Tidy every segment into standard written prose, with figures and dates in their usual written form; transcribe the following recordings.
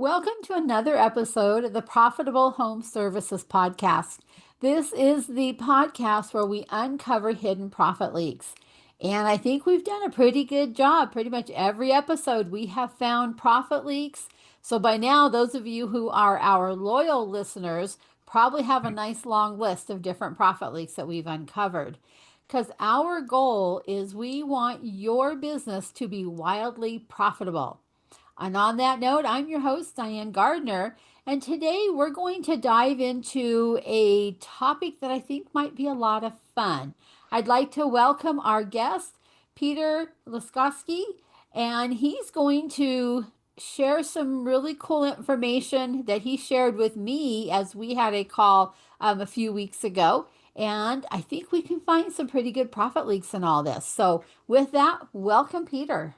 Welcome to another episode of the Profitable Home Services Podcast. This is the podcast where we uncover hidden profit leaks. And I think we've done a pretty good job. Pretty much every episode we have found profit leaks. So by now, those of you who are our loyal listeners probably have a nice long list of different profit leaks that we've uncovered. Because our goal is we want your business to be wildly profitable. And on that note, I'm your host, Diane Gardner, and today we're going to dive into a topic that I think might be a lot of fun. I'd like to welcome our guest, Peter Lisoskie, and he's going to share some really cool information that he shared with me as we had a call a few weeks ago. And I think we can find some pretty good profit leaks in all this. So, with that, welcome, Peter.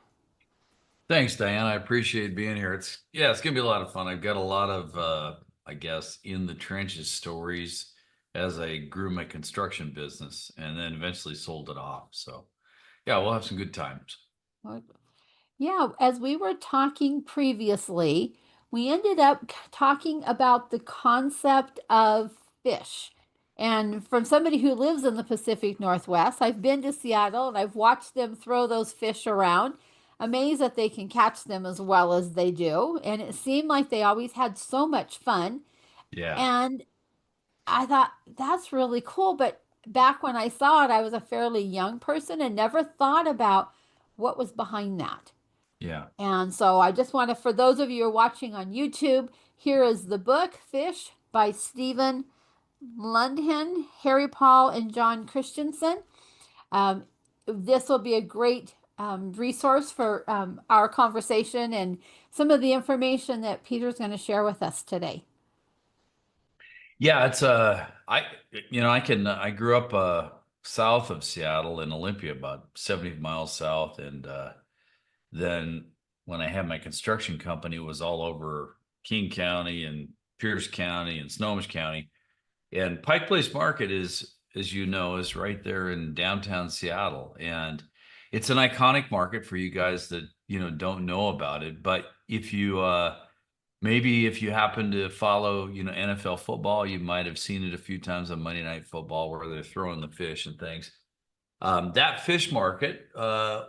Thanks, Diane. I appreciate being here. It's gonna be a lot of fun. I've got a lot of I guess in the trenches stories as I grew my construction business and then eventually sold it off. So yeah, we'll have some good times. Yeah, as we were talking previously, we ended up talking about the concept of fish. And from somebody who lives in the Pacific Northwest, I've been to Seattle and I've watched them throw those fish around, amazed that they can catch them as well as they do. And it seemed like they always had so much fun. Yeah, And I thought that's really cool. But back when I saw it, I was a fairly young person and never thought about what was behind that. yeah. And so I just want to, for those of you who are watching on YouTube, here is the book Fish by Stephen Lundhen, Harry Paul, and John Christensen. Um, this will be a great resource for our conversation and some of the information that Peter's going to share with us today. Yeah, it's I grew up south of Seattle in Olympia, about 70 miles south, and then when I had my construction company, it was all over King County and Pierce County and Snohomish County. And Pike Place Market is, as you know, is right there in downtown Seattle. And it's an iconic market for you guys that, don't know about it. But if you maybe if you happen to follow, NFL football, you might have seen it a few times on Monday Night Football where they're throwing the fish and things. That fish market, the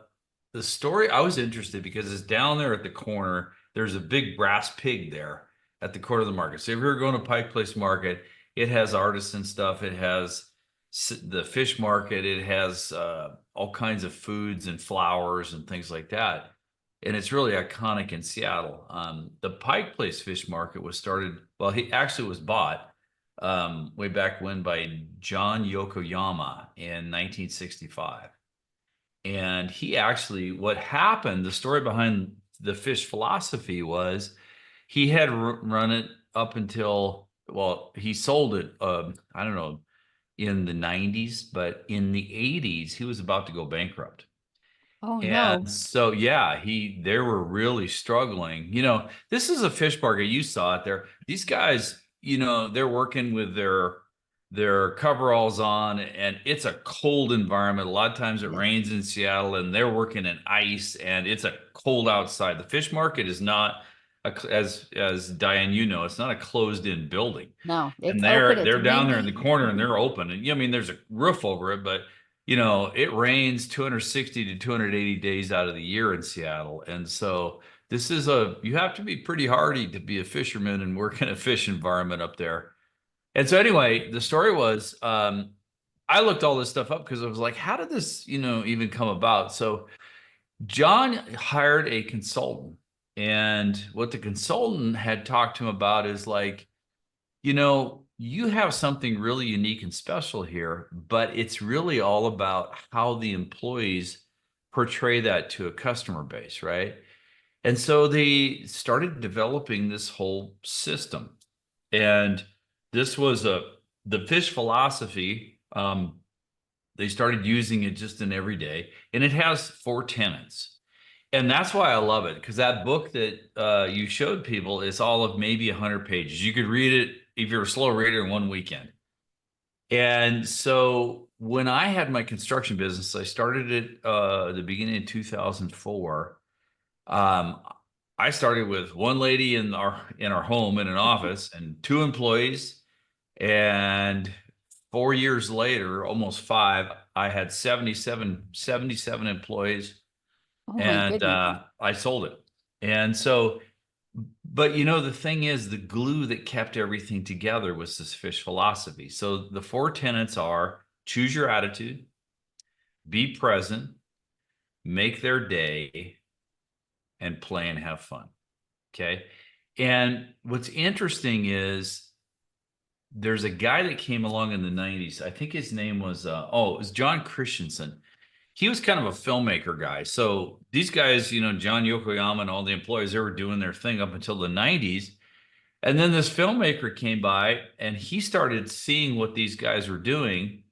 story I was interested because it's down there at the corner. There's a big brass pig there at the corner of the market. So if you're going to Pike Place Market, it has artisan stuff. It has the fish market. It has all kinds of foods and flowers and things like that. And it's really iconic in Seattle. The Pike Place Fish Market was started, well, he actually was bought way back when by John Yokoyama in 1965. And he actually, what happened, the story behind the fish philosophy was he had run it up until, well, he sold it, I don't know, in the 90s, but in the 80s, he was about to go bankrupt. Oh, no. And so, yeah, they were really struggling. This is a fish market. You saw it there. These guys, they're working with their coveralls on, and it's a cold environment. A lot of times it Yes. rains in Seattle, and they're working in ice, and it's a cold outside. The fish market is not as Diane, it's not a closed-in building. No, And it's open. they're It's they're down there in the windy. corner and they're open. And I mean, there's a roof over it, but it rains 260 to 280 days out of the year in Seattle. And so you have to be pretty hardy to be a fisherman and work in a fish environment up there. And so anyway, the story was, I looked all this stuff up because I was like, how did this, even come about? So John hired a consultant, and what the consultant had talked to him about is like, you have something really unique and special here, but it's really all about how the employees portray that to a customer base, right? And so they started developing this whole system. And this was the fish philosophy. They started using it just in every day, and it has 4 tenets. And that's why I love it, because that book that you showed people is all of maybe 100 pages. You could read it if you're a slow reader in one weekend. And so when I had my construction business, I started it the beginning of 2004. Um, I started with one lady in our home in an office and two employees. And 4 years later, almost five, I had 77 employees, Oh my and goodness. I sold it. And so, but the thing is, the glue that kept everything together was this fish philosophy. So the four tenets are: choose your attitude, be present, make their day, and play and have fun. Okay. And what's interesting is there's a guy that came along in the 90s. I think his name was, it was John Christensen. He was kind of a filmmaker guy. So these guys, John Yokoyama and all the employees, they were doing their thing up until the 90s. And then this filmmaker came by and he started seeing what these guys were doing.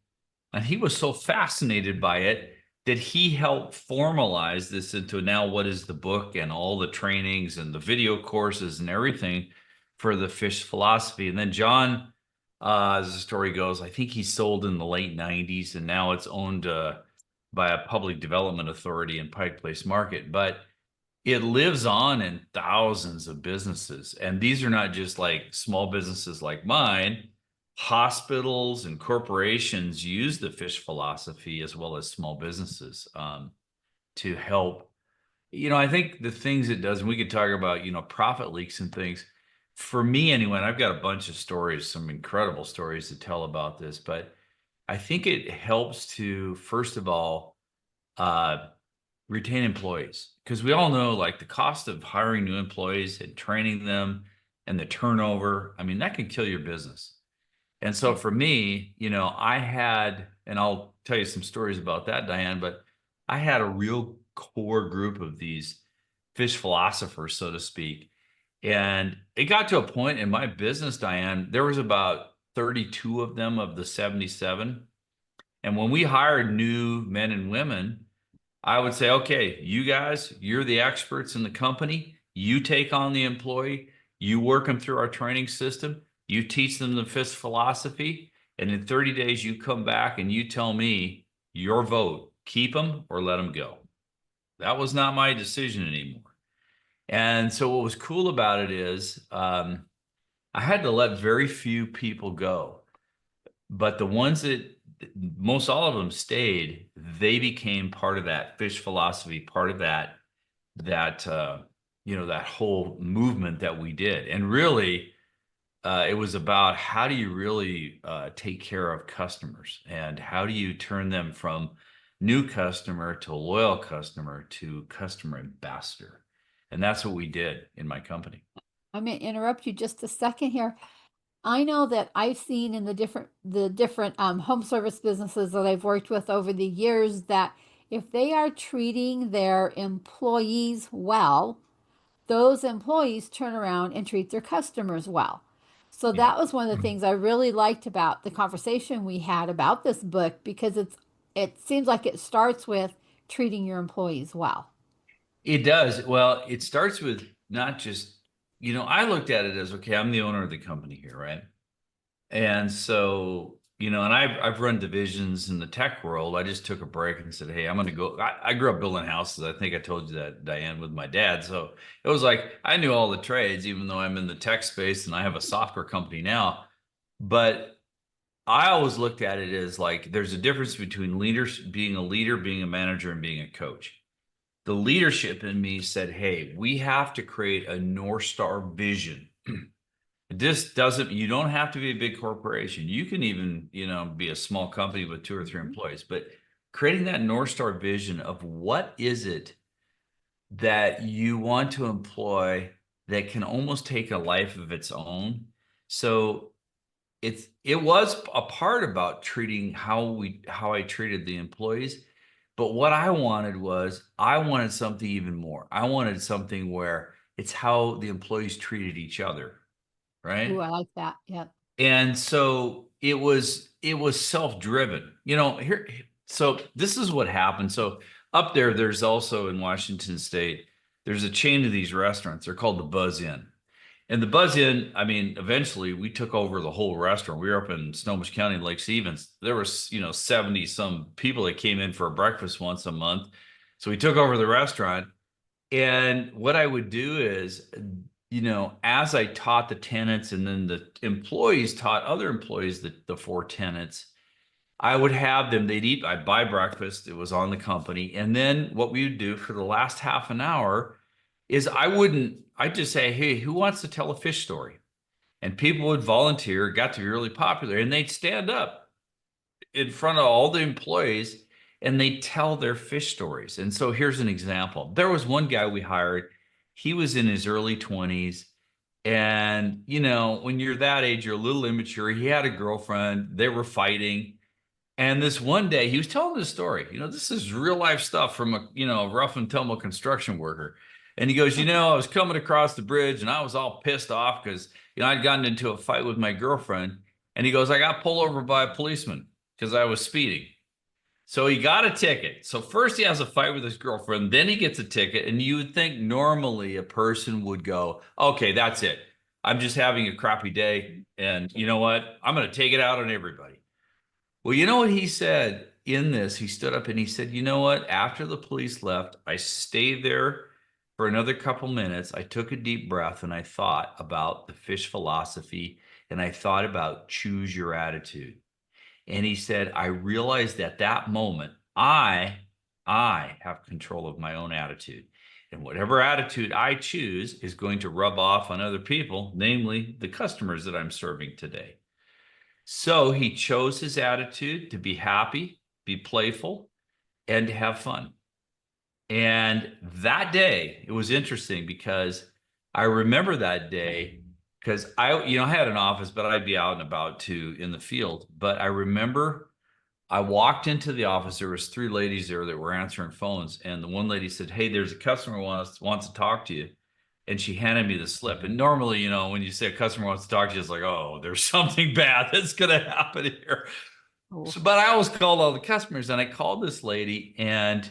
And he was so fascinated by it that he helped formalize this into now what is the book and all the trainings and the video courses and everything for the fish philosophy. And then John, as the story goes, I think he sold in the late 90s and now it's owned by a public development authority in Pike Place Market. But it lives on in thousands of businesses. And these are not just like small businesses like mine. Hospitals and corporations use the fish philosophy as well as small businesses to help. I think the things it does, and we could talk about, profit leaks and things. For me, anyway, and I've got a bunch of stories, some incredible stories to tell about this, but I think it helps to, first of all, uh, retain employees, because we all know like the cost of hiring new employees and training them and the turnover. I mean, that can kill your business. And so for me, I had, and I'll tell you some stories about that, Diane, but I had a real core group of these fish philosophers, so to speak. And it got to a point in my business, Diane, there was about 32 of them of the 77. And when we hired new men and women, I would say, okay, you guys, you're the experts in the company. You take on the employee, you work them through our training system, you teach them the FIST philosophy, and in 30 days, you come back and you tell me your vote, keep them or let them go. That was not my decision anymore. And so what was cool about it is I had to let very few people go, but the ones that most all of them stayed, they became part of that fish philosophy, part of that that whole movement that we did. And really it was about how do you really take care of customers and how do you turn them from new customer to loyal customer to customer ambassador. And that's what we did in my company. I'm going to interrupt you just a second here. I know that I've seen in the different home service businesses that I've worked with over the years that if they are treating their employees well, those employees turn around and treat their customers well. So Yeah. that was one of the things I really liked about the conversation we had about this book because it seems like it starts with treating your employees well. It does. Well, it starts with not just, I looked at it as, okay, I'm the owner of the company here, right? And so, and I've run divisions in the tech world. I just took a break and said, hey, I'm going to go. I grew up building houses. I think I told you that, Diane, with my dad. So it was like I knew all the trades, even though I'm in the tech space and I have a software company now. But I always looked at it as like there's a difference between leaders, being a leader, being a manager, and being a coach. The leadership in me said, hey, we have to create a North Star vision. This doesn't, you don't have to be a big corporation. You can even, be a small company with two or three Mhm. employees, but creating that North Star vision of what is it that you want to employ that can almost take a life of its own. So it was a part about treating how I treated the employees. But what I wanted was I wanted something even more. I wanted something where it's how the employees treated each other, Ooh, right? I like that. Yeah. And so it was self-driven. Here, so this is what happened. So up there's also in Washington State, there's a chain of these restaurants. They're called the Buzz Inn. And the Buzz Inn, I mean, eventually we took over the whole restaurant. We were up in Snohomish County, Lake Stevens. There was, 70 some people that came in for a breakfast once a month. So we took over the restaurant. And what I would do is, as I taught the tenants and then the employees taught other employees the four tenets, I would have them, they'd eat, I'd buy breakfast, it was on the company. And then what we would do for the last half an hour is I'd just say, hey, who wants to tell a fish story? And people would volunteer, it got to be really popular, and they'd stand up in front of all the employees and they tell their fish stories. And so here's an example. There was one guy we hired. He was in his early 20s. And, when you're that age, you're a little immature. He had a girlfriend. They were fighting. And this one day, he was telling this story. This is real life stuff from a rough and tumble construction worker. And he goes, I was coming across the bridge and I was all pissed off because, I'd gotten into a fight with my girlfriend. And he goes, I got pulled over by a policeman because I was speeding. So he got a ticket. So first he has a fight with his girlfriend, then he gets a ticket. And you would think normally a person would go, okay, that's it. I'm just having a crappy day. And you know what? I'm going to take it out on everybody. Well, you know what he said in this? He stood up and he said, you know what? After the police left, I stayed there for another couple minutes. I took a deep breath and I thought about the fish philosophy and I thought about choose your attitude. And he said, I realized at that moment, I have control of my own attitude. And whatever attitude I choose is going to rub off on other people, namely the customers that I'm serving today. So he chose his attitude to be happy, be playful, and to have fun. And that day, it was interesting because I remember that day because I had an office, but I'd be out and about too in the field. But I remember I walked into the office. There was three ladies there that were answering phones, and the one lady said, "Hey, there's a customer wants to talk to you." And she handed me the slip. And normally, when you say a customer wants to talk to you, it's like, oh, there's something bad that's going to happen here. Oh, So, but I always called all the customers, and I called this lady, and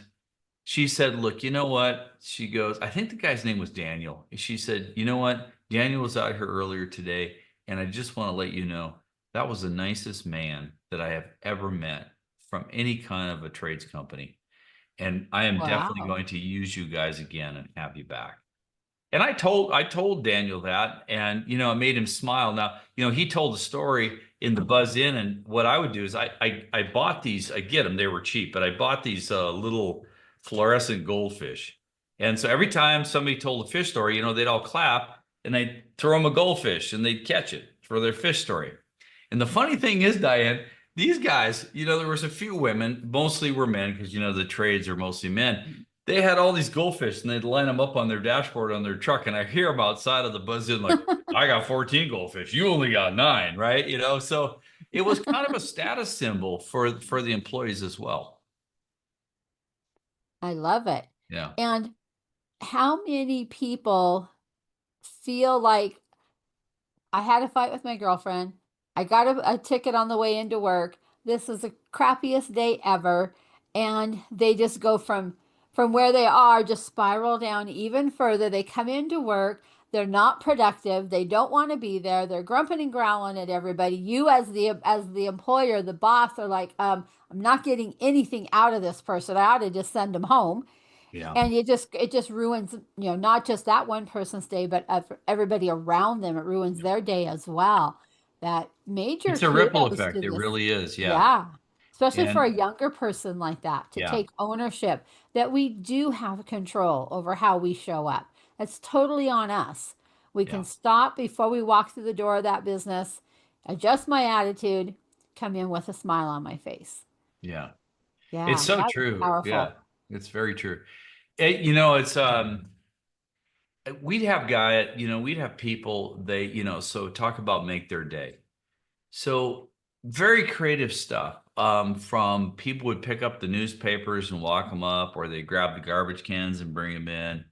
she said, look, you know what? She goes, I think the guy's name was Daniel. She said, you know what? Daniel was out here earlier today, and I just want to let you know that was the nicest man that I have ever met from any kind of a trades company. And I am definitely wow. going to use you guys again and have you back. And I told Daniel that, and it made him smile. Now, he told the story in the Buzz In, and what I would do is I bought these. I get them; they were cheap, but I bought these little fluorescent goldfish. And so every time somebody told a fish story, they'd all clap and they'd throw them a goldfish and they'd catch it for their fish story. And the funny thing is, Diane, these guys, there was a few women, mostly were men because the trades are mostly men. They had all these goldfish and they'd line them up on their dashboard on their truck. And I hear them outside of the Buzz In like, I got 14 goldfish. You only got 9, right? So it was kind of a status symbol for the employees as well. I love it. Yeah. And how many people feel like I had a fight with my girlfriend. I got a ticket on the way into work. This is the crappiest day ever. And they just go from where they are, just spiral down even further. They come into work. They're not productive. They don't want to be there. They're grumping and growling at everybody. You as the employer, the boss are like, I'm not getting anything out of this person. I ought to just send them home. Yeah. And it just ruins, not just that one person's day, but everybody around them. It ruins their day as well. That major It's a ripple kudos to effect. It this. really is. Yeah. Yeah. Especially for a And younger person like that, to yeah. take ownership that we do have control over how we show up. That's totally on us. We Yeah. can stop before we walk through the door of that business, adjust my attitude, come in with a smile on my face. Yeah. It's Yeah, so that's true. Yeah. powerful. It's very true. It's we'd have people, so talk about make their day. So very creative stuff. From people would pick up the newspapers and walk them up, or they grab the garbage cans and bring them in.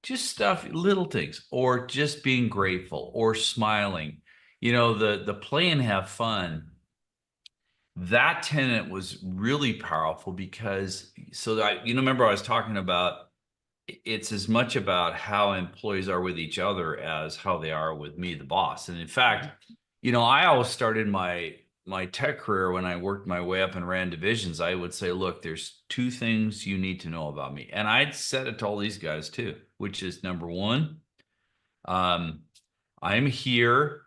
Just stuff, little things, or just being grateful or smiling. The play and have fun. That tenet was really powerful because remember I was talking about it's as much about how employees are with each other as how they are with me, the boss. And in fact, I always started my tech career, when I worked my way up and ran divisions, I would say, look, there's two things you need to know about me. And I'd said it to all these guys too, which is number one, um, I'm here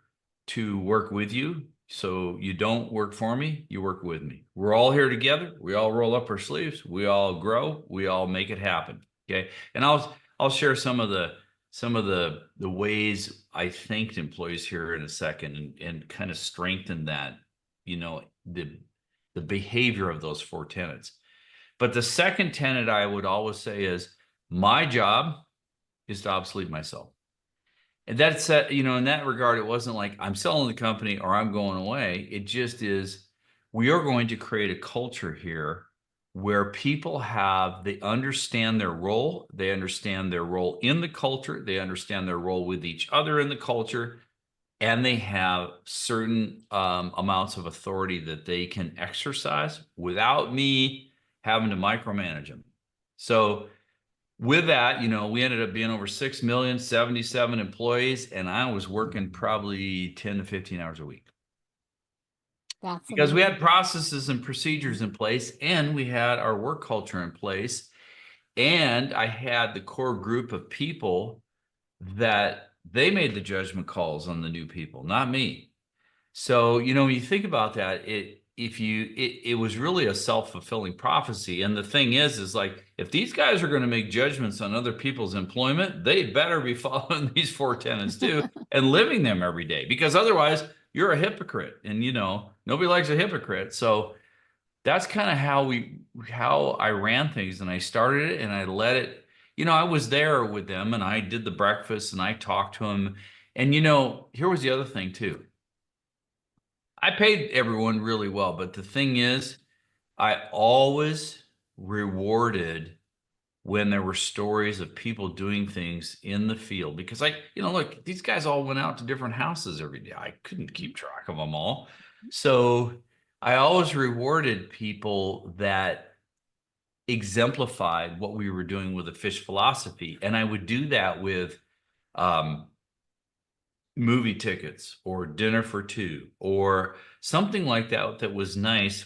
to work with you. So you don't work for me, you work with me. We're all here together. We all roll up our sleeves. We all grow. We all make it happen. Okay. And I'll share some of the ways I thanked employees here in a second, and kind of strengthen that, you know, the behavior of those four tenets. But the second tenet I would always say is my job is to obsolete myself. And that's, in that regard, it wasn't like I'm selling the company or I'm going away. It just is, we are going to create a culture here where they understand their role. They understand their role in the culture. They understand their role with each other in the culture. And they have certain amounts of authority that they can exercise without me having to micromanage them. So, with that, we ended up being over 6 million, 77 employees, and I was working probably 10 to 15 hours a week That's because we had amazing. processes and procedures in place, and we had our work culture in place. And I had the core group of people that they made the judgment calls on the new people, not me. So, when you think about that, it was really a self-fulfilling prophecy. And the thing is like, if these guys are going to make judgments on other people's employment, they better be following these four tenets too and living them every day, because otherwise you're a hypocrite, and nobody likes a hypocrite. So that's kind of how I ran things, and I started it and I let it, I was there with them and I did the breakfast and I talked to them. And here was the other thing too. I paid everyone really well, but the thing is, I always rewarded when there were stories of people doing things in the field, because look, these guys all went out to different houses every day. I couldn't keep track of them all. So I always rewarded people that exemplified what we were doing with the fish philosophy. And I would do that with um, movie tickets or dinner for two or something like that that was nice.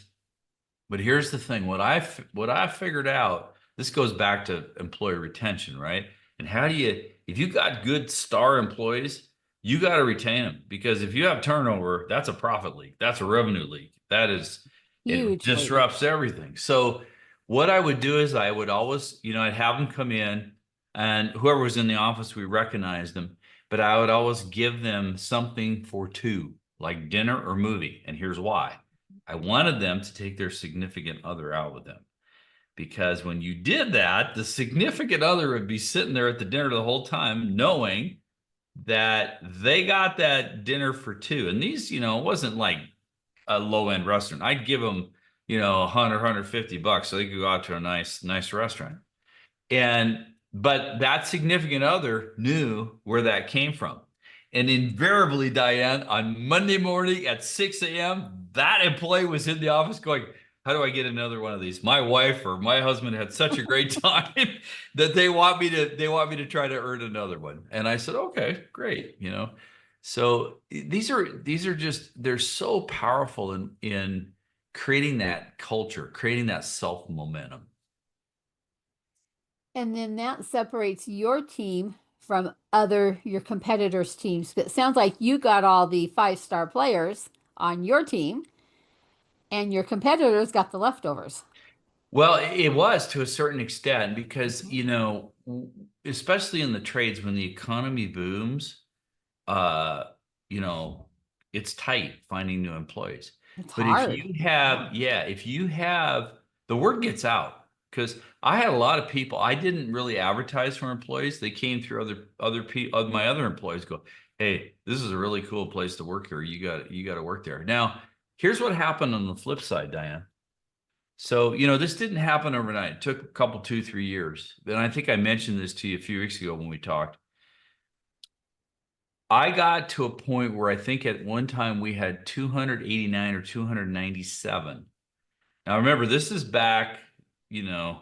But here's the thing, what I figured out, this goes back to employee retention, right? And if you got good star employees, you got to retain them, because if you have turnover, that's a profit leak, that's a revenue leak. It Hugely. disrupts everything. So what I would do is I would always, I'd have them come in, and whoever was in the office, we recognized them, but I would always give them something for two, like dinner or movie. And here's why. I wanted them to take their significant other out with them, because when you did that, the significant other would be sitting there at the dinner the whole time, knowing that they got that dinner for two. And these, it wasn't like a low end restaurant. I'd give them, 100, $150 so they could go out to a nice restaurant. But that significant other knew where that came from. And invariably, Diane, on Monday morning at 6 a.m., that employee was in the office going, how do I get another one of these? My wife or my husband had such a great time that they want me to try to earn another one. And I said, okay, great. So these are just, they're so powerful in creating that culture, creating that self momentum. And then that separates your team from your competitors' teams. It sounds like you got all the five-star players on your team, and your competitors got the leftovers. Well, it was to a certain extent because, Mhm. especially in the trades, when the economy booms, uh, you know, it's tight finding new employees. It's But if hard. you have, yeah, if you have, the word gets out, because I had a lot of people. I didn't really advertise for employees. They came through other people, my other employees go, hey, this is a really cool place to work here. You got to work there. Now, here's what happened on the flip side, Diane. So, this didn't happen overnight. It took a couple, 2, 3 years. And I think I mentioned this to you a few weeks ago when we talked. I got to a point where I think at one time we had 289 or 297. Now, remember, this is back, you know,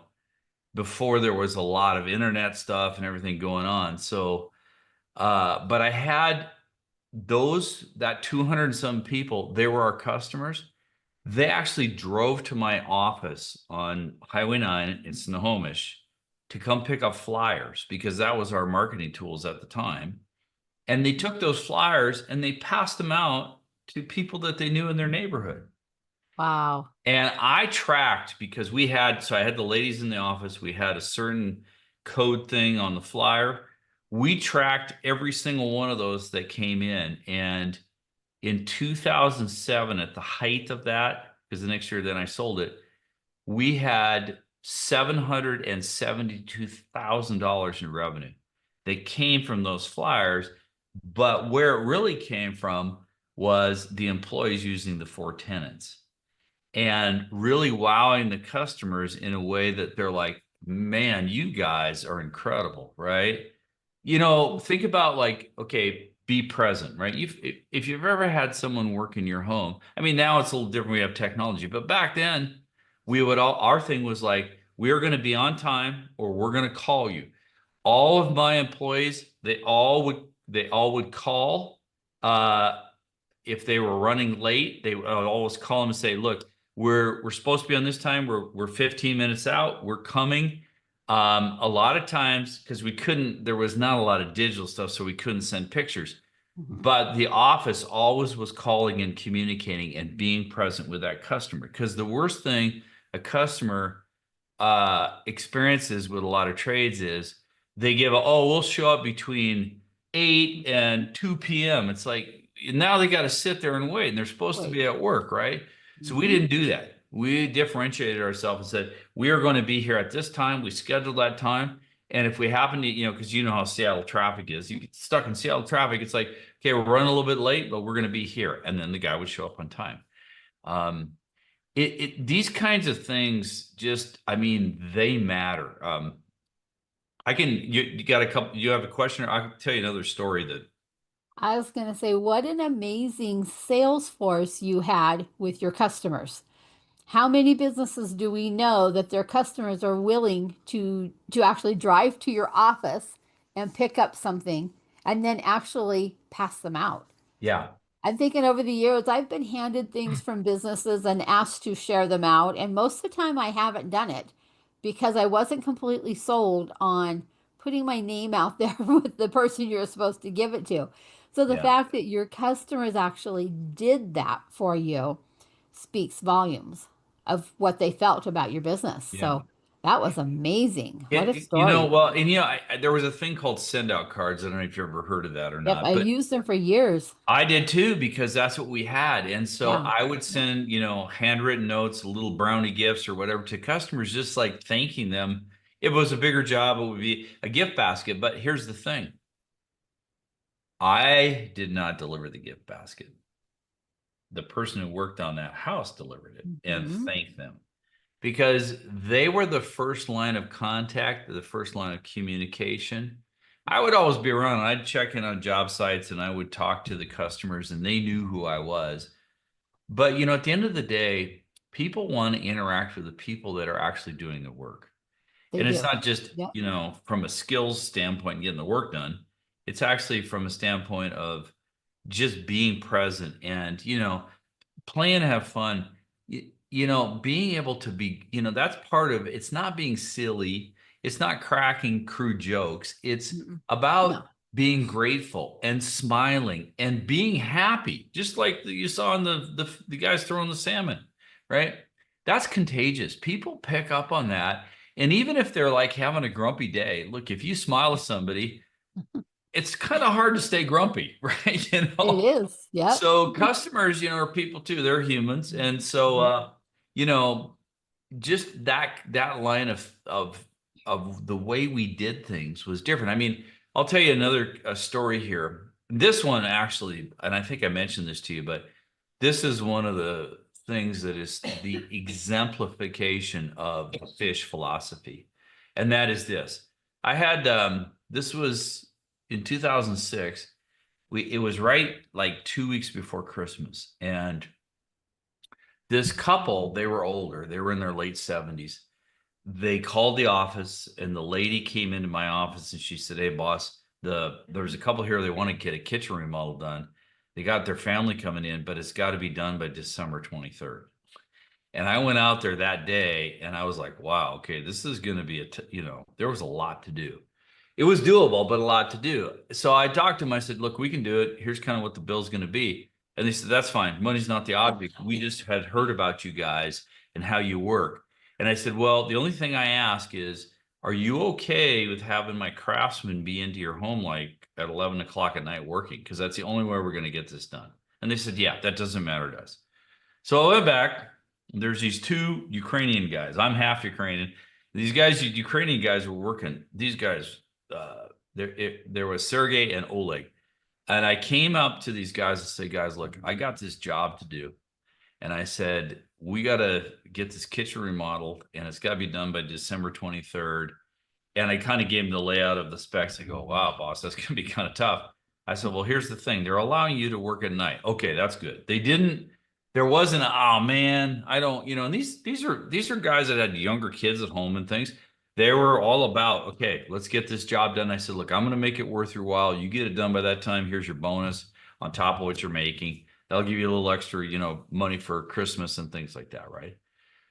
before there was a lot of internet stuff and everything going on. So, but I had that 200 and some people, they were our customers. They actually drove to my office on Highway 9 in Snohomish to come pick up flyers because that was our marketing tools at the time. And they took those flyers and they passed them out to people that they knew in their neighborhood. Wow. And I tracked because I had the ladies in the office, we had a certain code thing on the flyer. We tracked every single one of those that came in. And in 2007, at the height of that, because the next year then I sold it, we had $772,000 in revenue that came from those flyers. But where it really came from was the employees using the four tenets and really wowing the customers in a way that they're like, man, you guys are incredible, right? Think about like, okay, be present, right? If you've ever had someone work in your home, I mean, now it's a little different. We have technology, but back then, our thing was like, we are going to be on time or we're going to call you. All of my employees, they all would call. If they were running late, they would always call them and say, "Look, we're supposed to be on this time. We're 15 minutes out. We're coming." A lot of times, because there was not a lot of digital stuff, so we couldn't send pictures. Mhm. But the office always was calling and communicating and being present with that customer. Because the worst thing a customer experiences with a lot of trades is they we'll show up between 8 and 2 p.m. It's like now they got to sit there and wait, and they're supposed to Wait. be at work, right? So we Mhm. didn't do that. We differentiated ourselves and said, we are going to be here at this time. We scheduled that time. And if we happen to, because you know how Seattle traffic is, you get stuck in Seattle traffic, it's like, okay, we're running a little bit late, but we're going to be here. And then the guy would show up on time. Um, these kinds of things just, I mean, they matter. You got a couple, you have a question, or I can tell you another story that, I was going to say, what an amazing sales force you had with your customers. How many businesses do we know that their customers are willing to actually drive to your office and pick up something and then actually pass them out? yeah, I'm thinking over the years, I've been handed things from businesses and asked to share them out. And most of the time, I haven't done it because I wasn't completely sold on putting my name out there with the person you're supposed to give it to. So the yeah, fact that your customers actually did that for you speaks volumes of what they felt about your business. yeah. So that was amazing. What a It, story. well, and there was a thing called send out cards. I don't know if you ever heard of that or Yep, not, I but used them for years. I did too because that's what we had. And so Yeah. I would Yep. send, handwritten notes, little brownie gifts or whatever to customers, just like thanking them. If it was a bigger job, it would be a gift basket. But here's the thing. I did not deliver the gift basket. The person who worked on that house delivered it and Mhm. thanked them because they were the first line of contact, the first line of communication. I would always be around and I'd check in on job sites and I would talk to the customers and they knew who I was. But at the end of the day, people want to interact with the people that are actually doing the work. They And it's do. not just, Yep. from a skills standpoint, getting the work done. It's actually from a standpoint of just being present and, play and have fun. Being able to be, that's part of it's not being silly. It's not cracking crude jokes. It's Mm-mm. No, about being grateful and smiling and being happy, just like you saw in the guys throwing the salmon, right? That's contagious. People pick up on that. And even if they're like having a grumpy day, look, if you smile at somebody, it's kind of hard to stay grumpy, right? it is. Yep. So customers, are people too. They're humans, and so Mhm. you know, just that line of the way we did things was different. I mean, I'll tell you another story here. This one actually, and I think I mentioned this to you, but this is one of the things that is the exemplification of the fish philosophy, and that is this. I had this was in 2006. It was right like 2 weeks before Christmas, and this couple, they were older, they were in their late 70s. They called the office, and the lady came into my office and she said, "Hey, boss, there's a couple here. They want to get a kitchen remodel done." They got their family coming in, but it's got to be done by December 23rd. And I went out there that day and I was like, wow, okay, this is going to be there was a lot to do. It was doable, but a lot to do. So I talked to them. I said, look, we can do it. Here's kind of what the bill's going to be. And they said, that's fine. Money's not the object. We just had heard about you guys and how you work. And I said, well, the only thing I ask is, are you okay with having my craftsman be into your home like at 11 o'clock at night working? Because that's the only way we're going to get this done. And they said, yeah, that doesn't matter to us. So I went back. There's these two Ukrainian guys. I'm half Ukrainian. These guys, Ukrainian guys, were working. These guys, there was Sergey and Oleg. And I came up to these guys and say, guys, look, I got this job to do. And I said, we got to get this kitchen remodeled and it's got to be done by December 23rd. And I kind of gave them the layout of the specs. I go, wow, boss, that's going to be kind of tough. I said, well, here's the thing. They're allowing you to work at night. Okay, that's good. There wasn't, oh man, I don't, and these are guys that had younger kids at home and things. They were all about, okay, let's get this job done. I said, look, I'm going to make it worth your while. You get it done by that time. Here's your bonus on top of what you're making. That'll give you a little extra, money for Christmas and things like that, right?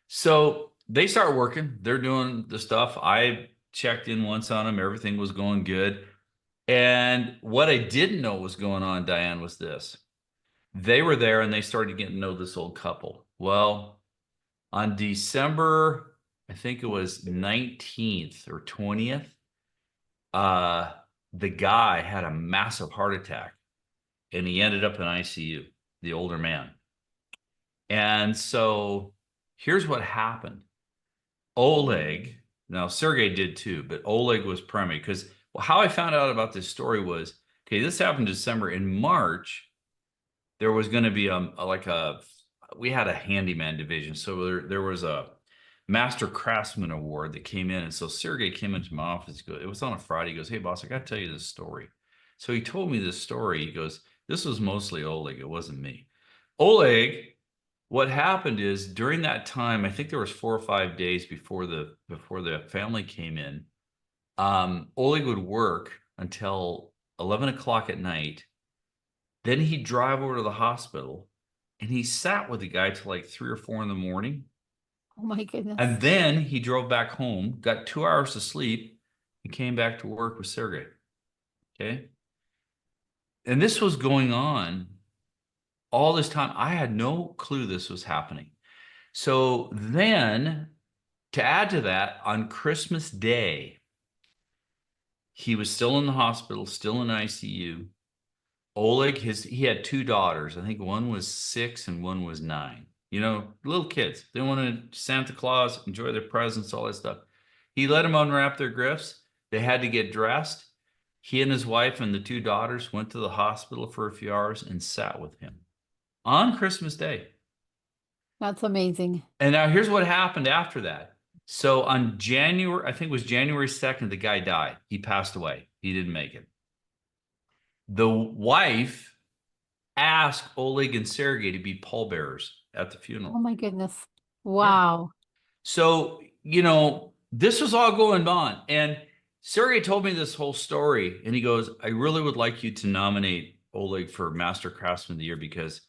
So they start working. They're doing the stuff. I checked in once on them. Everything was going good. And what I didn't know was going on, Diane, was this. They were there and they started getting to know this old couple. Well, on December, I think it was 19th or 20th, the guy had a massive heart attack and he ended up in ICU, the older man. And so here's what happened. Oleg, now Sergey did too, but Oleg was primary because how I found out about this story was, okay, this happened in December. In March, there was going to be we had a handyman division. So there was a master craftsman award that came in. And so Sergey came into my office. It was on a Friday. He goes, hey boss, I got to tell you this story. So he told me this story. He goes, this was mostly Oleg. It wasn't me. Oleg, what happened is during that time, I think there was 4 or 5 days before the family came in, Oleg would work until 11 o'clock at night. Then he'd drive over to the hospital and he sat with the guy till like 3 or 4 in the morning. Oh my goodness. And then he drove back home, got 2 hours of sleep, and came back to work with Sergey. Okay. And this was going on all this time. I had no clue this was happening. So then, to add to that, on Christmas Day, he was still in the hospital, still in ICU. Oleg, he had 2 daughters. I think one was 6 and one was 9. Little kids. They wanted Santa Claus, enjoy their presents, all that stuff. He let them unwrap their gifts. They had to get dressed. He and his wife and the 2 daughters went to the hospital for a few hours and sat with him on Christmas Day. That's amazing. And now here's what happened after that. So on I think it was January 2nd, the guy died. He passed away. He didn't make it. The wife asked Oleg and Sergey to be pallbearers at the funeral. Oh my goodness. Wow. Yeah. So, this was all going on. And Sergey told me this whole story. And he goes, I really would like you to nominate Oleg for Master Craftsman of the Year because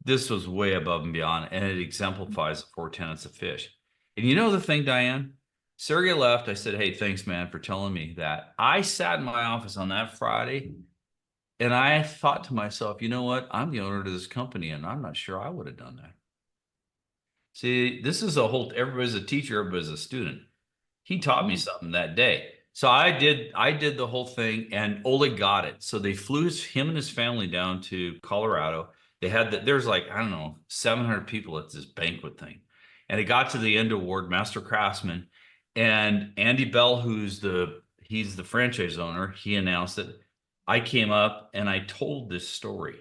this was way above and beyond. And it exemplifies the 4 tenets of fish. And you know the thing, Diane? Sergey left. I said, hey, thanks, man, for telling me that. I sat in my office on that Friday. And I thought to myself, you know what? I'm the owner of this company, and I'm not sure I would have done that. See, this is everybody's a teacher, everybody's a student. He taught me something that day. So I did the whole thing, and Oleg got it. So they flew him and his family down to Colorado. There's like, I don't know, 700 people at this banquet thing. And it got to the end award, Master Craftsman. And Andy Bell, he's the franchise owner, he announced it. I came up and I told this story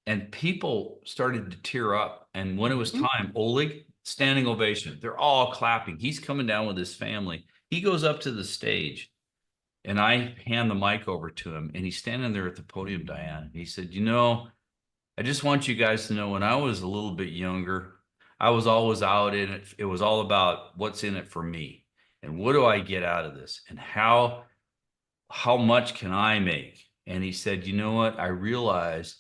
and people started to tear up. And when it was time, Oleg, standing ovation, they're all clapping. He's coming down with his family. He goes up to the stage and I hand the mic over to him and he's standing there at the podium, Diane. He said, I just want you guys to know when I was a little bit younger, I was always out in it. It was all about what's in it for me and what do I get out of this and how much can I make? And he said, you know what? I realized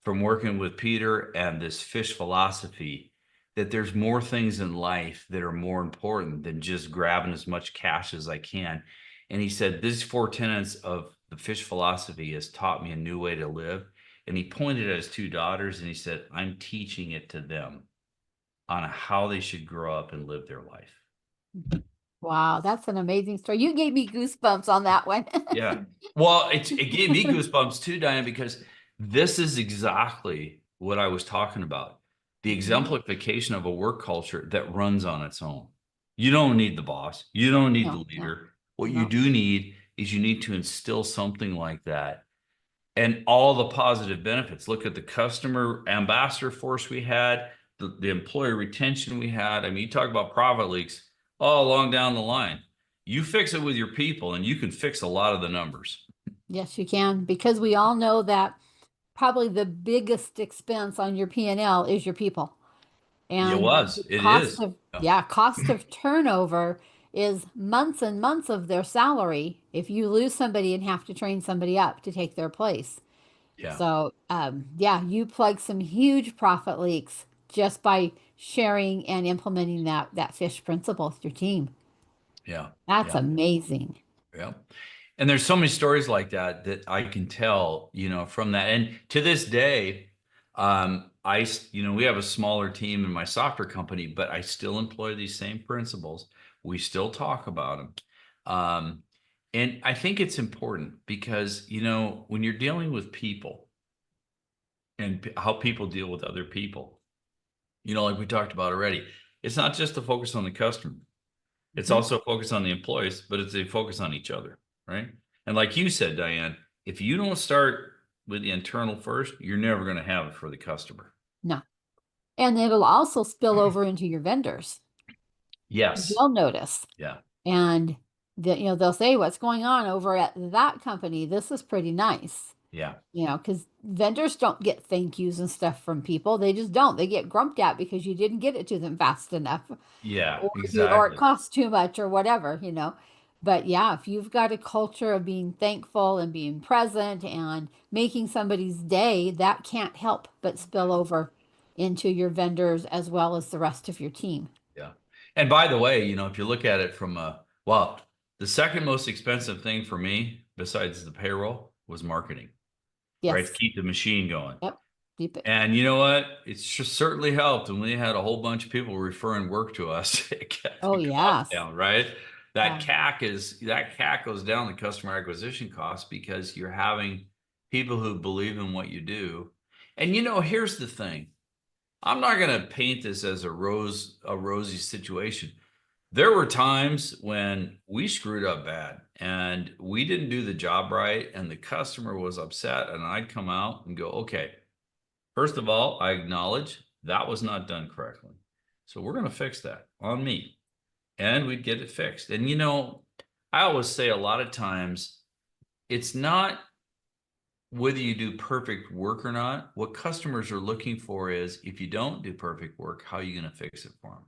from working with Peter and this fish philosophy that there's more things in life that are more important than just grabbing as much cash as I can. And he said, these four tenets of the fish philosophy has taught me a new way to live. And he pointed at his two daughters and he said, I'm teaching it to them on how they should grow up and live their life. Wow, that's an amazing story. You gave me goosebumps on that one. Yeah. Well, it gave me goosebumps too, Diane, because this is exactly what I was talking about. The Mhm. exemplification of a work culture that runs on its own. You don't need the boss. You don't need the No, no, leader. What you no. do need is you need to instill something like that and all the positive benefits. Look at the customer ambassador force we had, the employee retention we had. I mean, you talk about profit leaks all along down the line. You fix it with your people, and you can fix a lot of the numbers. Yes, you can, because we all know that probably the biggest expense on your P&L is your people. It And the was. It is. Yeah. cost of turnover is months and months of their salary if you lose somebody and have to train somebody up to take their place. Yeah. So, yeah, you plug some huge profit leaks just by sharing and implementing that fish principle with your team. Yeah. That's Yeah. amazing. Yeah. And there's so many stories like that that I can tell, from that. And to this day, we have a smaller team in my software company, but I still employ these same principles. We still talk about them. Um, and I think it's important because, when you're dealing with people and how people deal with other people, like we talked about already, it's not just to focus on the customer. It's Mhm. also a focus on the employees, but it's a focus on each other, right? And like you said, Diane, if you don't start with the internal first, you're never going to have it for the customer. No. And it'll also spill over into your vendors. Yes. They'll notice. Yeah. And they'll say, what's going on over at that company? This is pretty nice. Yeah. Because vendors don't get thank yous and stuff from people. They just don't. They get grumped at because you didn't get it to them fast enough, Yeah. or it Exactly. costs too much or whatever. But yeah, if you've got a culture of being thankful and being present and making somebody's day, that can't help but spill over into your vendors as well as the rest of your team. Yeah. And by the way, if you look at it from well, the second most expensive thing for me, besides the payroll, was marketing, right? To Yes. keep the machine going. Yep. Keep it. And you know what? It's just certainly helped when we had a whole bunch of people referring work to us. It kept Oh, the cost yes. down, right? Yeah. That CAC goes down, the customer acquisition cost, because you're having people who believe in what you do. And here's the thing. I'm not going to paint this as a rosy situation. There were times when we screwed up bad and we didn't do the job right, and the customer was upset, and I'd come out and go, okay, first of all, I acknowledge that was not done correctly. So we're going to fix that on me. And we'd get it fixed. And I always say a lot of times it's not whether you do perfect work or not. What customers are looking for is, if you don't do perfect work, how are you going to fix it for them?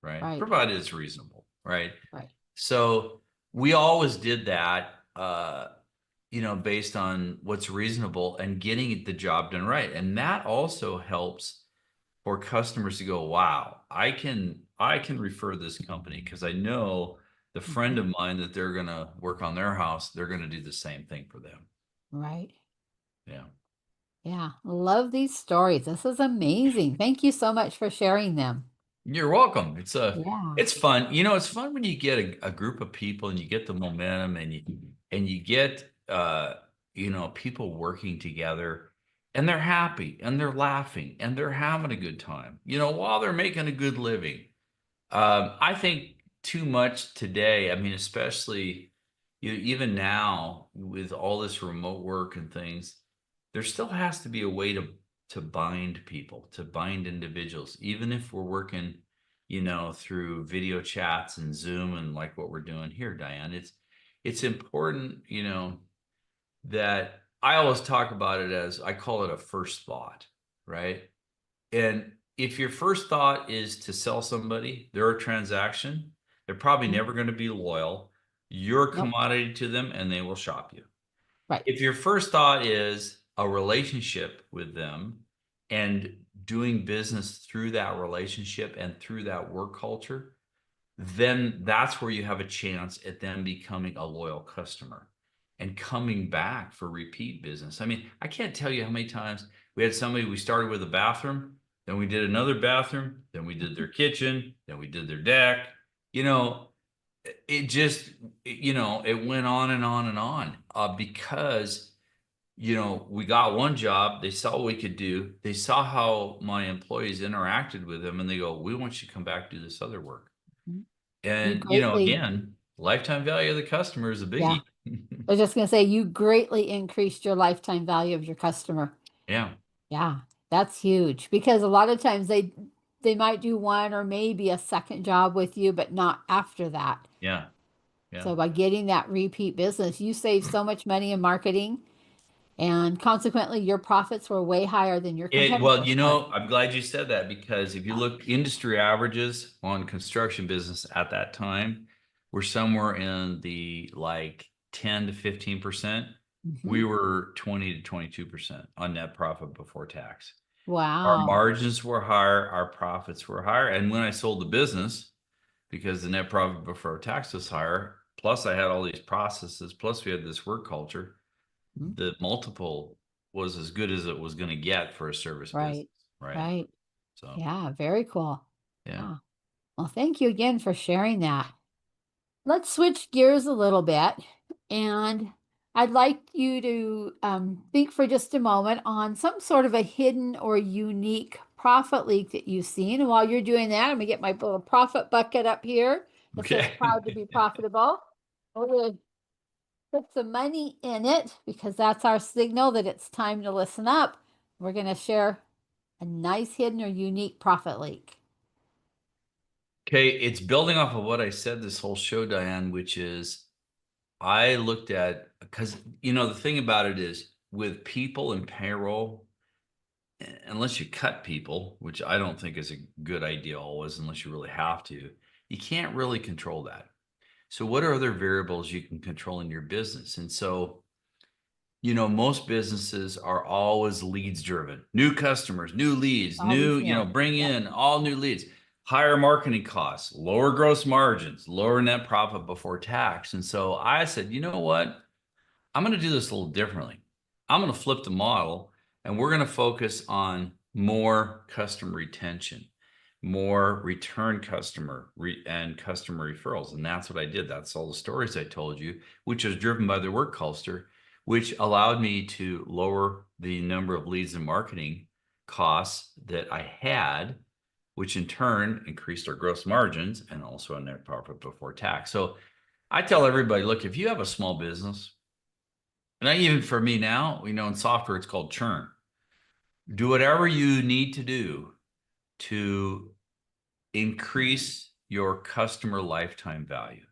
Right? Right. Provided it's reasonable, right? Right. So we always did that, based on what's reasonable and getting the job done right. And that also helps for customers to go, wow, I can refer this company because I know the friend Mhm. of mine that they're going to work on their house, they're going to do the same thing for them. Right. Yeah. Yeah. Love these stories. This is amazing. Thank you so much for sharing them. You're welcome. Yeah. It's fun. It's fun when you get a group of people and you get the momentum, and you get people working together, and they're happy and they're laughing and they're having a good time, while they're making a good living. I think too much today. I mean, especially even now with all this remote work and things, there still has to be a way to bind people, to bind individuals, even if we're working, through video chats and Zoom and like what we're doing here, Diane. It's important, that I always talk about it as, I call it a first thought, right? And if your first thought is to sell somebody their transaction, they're probably Mhm. never going to be loyal. You're a Nope. commodity to them and they will shop you. Right. If your first thought is a relationship with them and doing business through that relationship and through that work culture, then that's where you have a chance at them becoming a loyal customer and coming back for repeat business. I mean, I can't tell you how many times we had somebody, we started with a bathroom, then we did another bathroom, then we did their kitchen, then we did their deck. You know, it just, it went on and on and on, because we got one job. They saw what we could do. They saw how my employees interacted with them, and they go, "We want you to come back do this other work." You And greatly, again, lifetime value of the customer is a yeah. biggie. I was just going to say, you greatly increased your lifetime value of your customer. Yeah, Yeah, that's huge because a lot of times they might do one or maybe a second job with you, but not after that. yeah, yeah. So by getting that repeat business, you save so much money in marketing, and consequently, your profits were way higher than your Well, competitors were. I'm glad you said that, because if you look industry averages on construction business at that time, were somewhere in the like 10 to 15%. Hmm. We were 20 to 22% on net profit before tax. Our Wow. margins were higher, our profits were higher. And when I sold the business, because the net profit before tax was higher, plus I had all these processes, plus we had this work culture, Mhm. the multiple was as good as it was going to get for a service business, Right. right? Right. So, Yeah, very cool. yeah. Yeah. Well, thank you again for sharing that. Let's switch gears a little bit, and I'd like you to think for just a moment on some sort of a hidden or unique profit leak that you've seen. And while you're doing that, I'm gonna get my little profit bucket up here that says Okay. "Proud to be profitable." We're gonna put some money in it because that's our signal that it's time to listen up. We're gonna share a nice hidden or unique profit leak. Okay. It's building off of what I said this whole show, Diane, which is I looked at, because, the thing about it is with people and payroll, unless you cut people, which I don't think is a good idea always, unless you really have to, you can't really control that. So, what are other variables you can control in your business? And so, most businesses are always leads driven. New customers, new leads, Always new, new. bring Yep. in all new leads, higher marketing costs, lower gross margins, lower net profit before tax. And so I said, you know what? I'm going to do this a little differently. I'm going to flip the model, and we're going to focus on more customer retention, more return customer and customer referrals. And that's what I did. That's all the stories I told you, which was driven by the work culture, which allowed me to lower the number of leads and marketing costs that I had, which in turn increased our gross margins and also our net profit before tax. So I tell everybody, look, if you have a small business, and even for me now, in software, it's called churn. Do whatever you need to do to increase your customer lifetime value.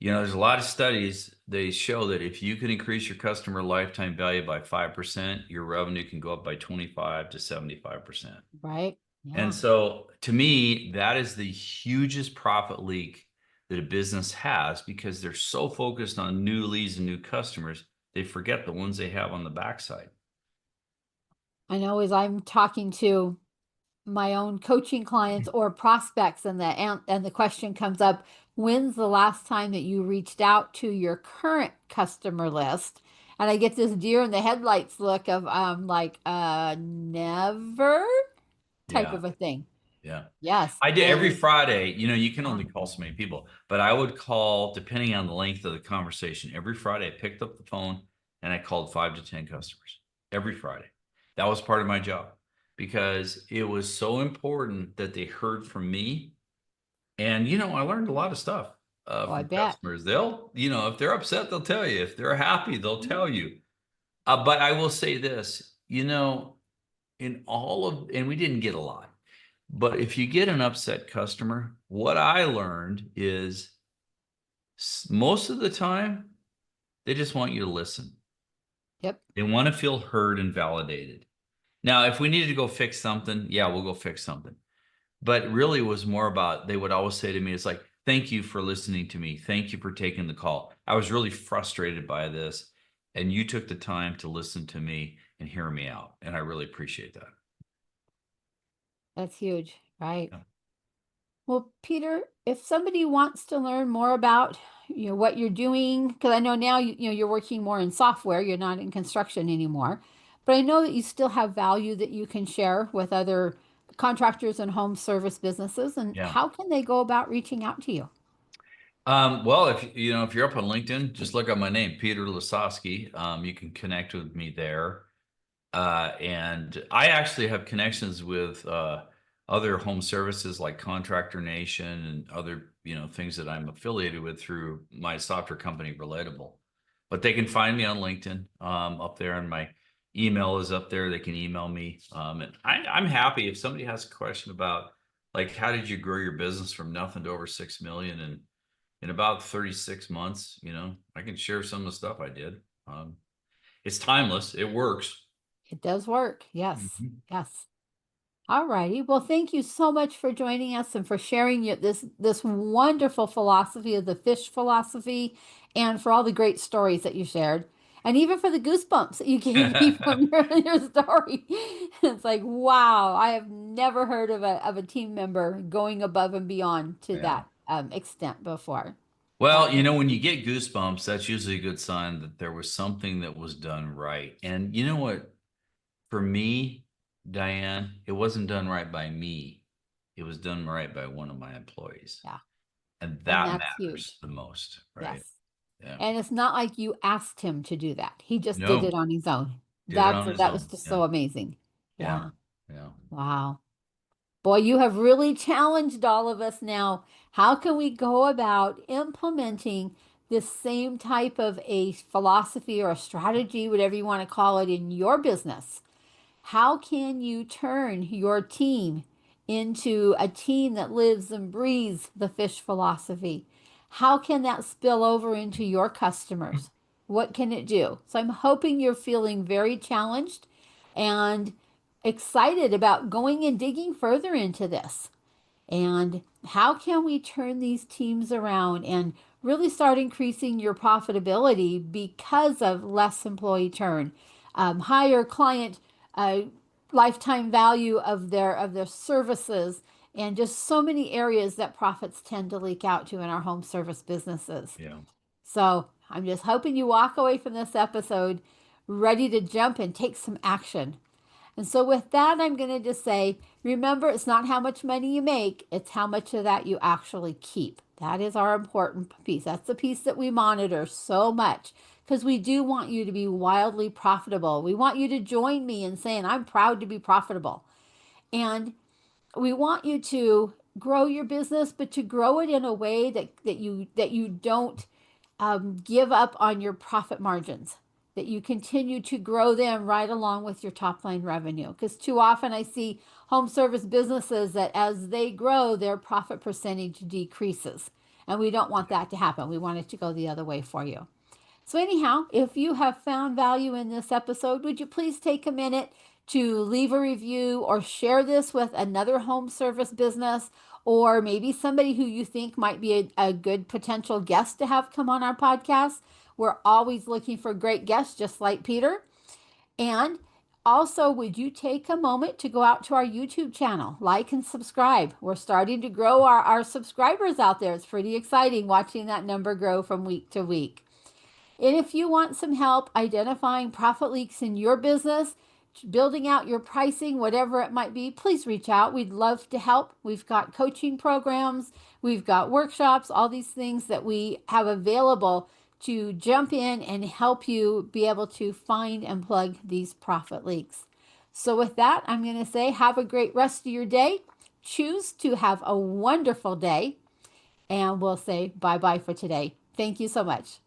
There's a lot of studies, they show that if you can increase your customer lifetime value by 5%, your revenue can go up by 25 to 75%. Right. And Yeah. so to me, that is the hugest profit leak that a business has, because they're so focused on new leads and new customers, they forget the ones they have on the backside. I know as I'm talking to my own coaching clients or prospects, and the question comes up, when's the last time that you reached out to your current customer list? And I get this deer in the headlights look of like never type Yeah. of a thing. Yeah. Yes. I did every And Friday. You can yeah, only call so many people, but I would call, depending on the length of the conversation. Every Friday, I picked up the phone and I called 5 to 10 customers every Friday. That was part of my job, because it was so important that they heard from me. And, I learned a lot of stuff oh, I from bet. customers. They'll, if they're upset, they'll tell you. If they're happy, they'll tell you. But I will say this, in all of, and we didn't get a lot. But if you get an upset customer, what I learned is most of the time, they just want you to listen. Yep. They want to feel heard and validated. Now, if we needed to go fix something, yeah, we'll go fix something. But really, it was more about, they would always say to me, it's like, thank you for listening to me. Thank you for taking the call. I was really frustrated by this, and you took the time to listen to me. and hear me out. And I really appreciate that. That's huge, right? Yeah. Well, Peter, if somebody wants to learn more about what you're doing, because I know now you're working more in software, you're not in construction anymore, but I know that you still have value that you can share with other contractors and home service businesses. And Yeah. how can they go about reaching out to you? Well, if you're up on LinkedIn, just look up my name, Peter Lisoskie. You can connect with me there. And I actually have connections with other home services like Contractor Nation and other, things that I'm affiliated with through my software company, Relatable. But they can find me on LinkedIn up there, and my email is up there. They can email me. And I'm happy if somebody has a question about like how did you grow your business from nothing to over 6 million and in about 36 months, I can share some of the stuff I did. It's timeless. It works. It does work. Yes. Mhm. Yes. All righty. Well, thank you so much for joining us and for sharing this wonderful philosophy of the fish philosophy, and for all the great stories that you shared, and even for the goosebumps that you gave me from your story. It's like, wow, I have never heard of a team member going above and beyond to Yeah. that extent before. Well, That was when you get goosebumps, that's usually a good sign that there was something that was done right. And you know what? For me, Diane, it wasn't done right by me. It was done right by one of my employees. yeah, And and that that's matters huge. the most, right? Yes. Yeah. And it's not like you asked him to do that. He just did No, it on his own. did it on his That was own. just Yeah. so amazing. Yeah. Yeah. Yeah. Wow. Boy, you have really challenged all of us now. How can we go about implementing this same type of a philosophy or a strategy, whatever you want to call it, in your business? How can you turn your team into a team that lives and breathes the fish philosophy? How can that spill over into your customers? What can it do? So I'm hoping you're feeling very challenged and excited about going and digging further into this. And how can we turn these teams around and really start increasing your profitability because of less employee turn, higher client uh, lifetime value of their services, and just so many areas that profits tend to leak out to in our home service businesses. Yeah. So I'm just hoping you walk away from this episode ready to jump and take some action. And so, with that, I'm going to just say remember, it's not how much money you make, it's how much of that you actually keep. That is our important piece. That's the piece that we monitor so much because we do want you to be wildly profitable. We want you to join me in saying, I'm proud to be profitable. And we want you to grow your business, but to grow it in a way that you don't give up on your profit margins, that you continue to grow them right along with your top line revenue. Because too often I see home service businesses that as they grow, their profit percentage decreases. And we don't want that to happen. We want it to go the other way for you. So, anyhow, if you have found value in this episode, would you please take a minute to leave a review or share this with another home service business, or maybe somebody who you think might be a good potential guest to have come on our podcast? We're always looking for great guests, just like Peter. And also, would you take a moment to go out to our YouTube channel, like and subscribe? We're starting to grow our subscribers out there. It's pretty exciting watching that number grow from week to week. And if you want some help identifying profit leaks in your business, building out your pricing, whatever it might be, please reach out. We'd love to help. We've got coaching programs, we've got workshops, all these things that we have available to jump in and help you be able to find and plug these profit leaks. So, with that, I'm going to say have a great rest of your day. Choose to have a wonderful day, and we'll say bye bye for today. Thank you so much.